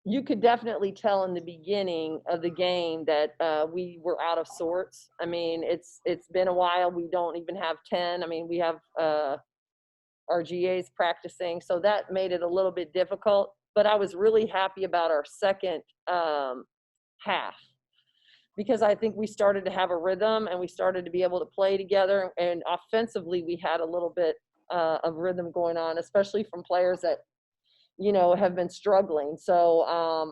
you could definitely tell in the beginning of the game that we were out of sorts. I mean, it's been a while. We don't even have 10. I mean, we have our GAs practicing, so that made it a little bit difficult. But I was really happy about our second half, because I think we started to have a rhythm and we started to be able to play together. And offensively, we had a little bit of rhythm going on, especially from players that, you know, have been struggling. So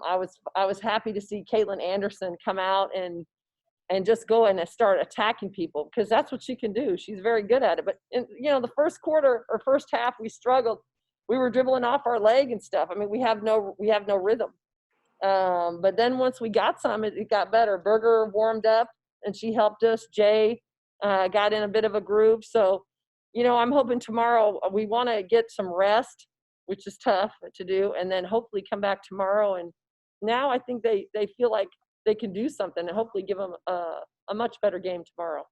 I was happy to see Caitlin Anderson come out and just go in and start attacking people, because that's what she can do. She's very good at it. But you know, the first quarter or first half, we struggled. We were dribbling off our leg and stuff. I mean, we have no rhythm. But then once we got some, it got better. Berger warmed up and she helped us. Jay got in a bit of a groove. So, you know, I'm hoping tomorrow we want to get some rest, which is tough to do, and then hopefully come back tomorrow. And now I think they feel like they can do something, and hopefully give them a much better game tomorrow.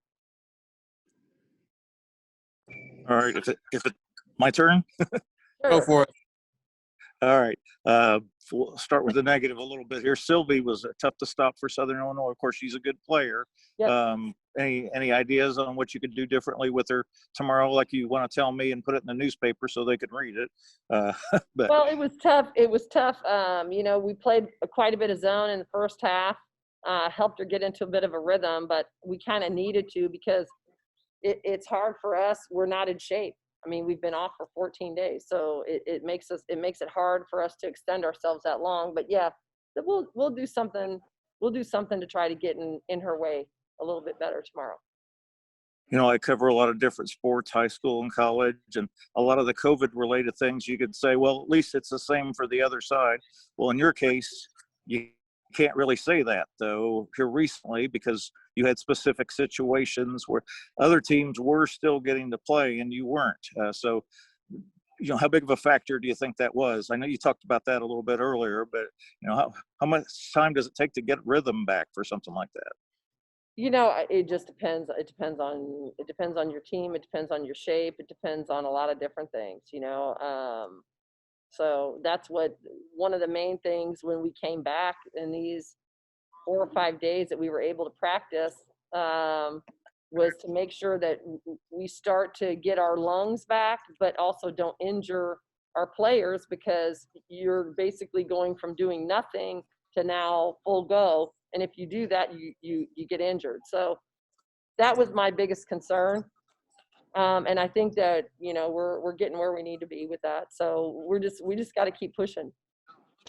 All right, if it my turn. Sure. Go for it. All right. We'll start with the negative a little bit here. Sylvie was tough to stop for Southern Illinois. Of course, she's a good player. Yep. Any ideas on what you could do differently with her tomorrow? Like you want to tell me and put it in the newspaper so they can read it. But well, it was tough. It was tough. You know, we played quite a bit of zone in the first half. Helped her get into a bit of a rhythm, but we kind of needed to, because it's hard for us. We're not in shape. I mean, we've been off for 14 days, so it makes it hard for us to extend ourselves that long. But yeah, we'll do something. We'll do something to try to get in her way a little bit better tomorrow. you know, I cover a lot of different sports, high school and college, and a lot of the COVID related things you could say, well, at least it's the same for the other side. Well, in your case, you can't really say that though here recently, because you had specific situations where other teams were still getting to play and you weren't. So, you know, how big of a factor do you think that was? I know you talked about that a little bit earlier, but you know, how much time does it take to get rhythm back for something like that? You know, it just depends. It depends on your team. It depends on your shape. It depends on a lot of different things, you know. So that's one of the main things when we came back in these 4 or 5 days that we were able to practice, was to make sure that we start to get our lungs back, but also don't injure our players, because you're basically going from doing nothing to now full go. And if you do that, you get injured. So that was my biggest concern. And I think that, you know, we're getting where we need to be with that. So we just got to keep pushing.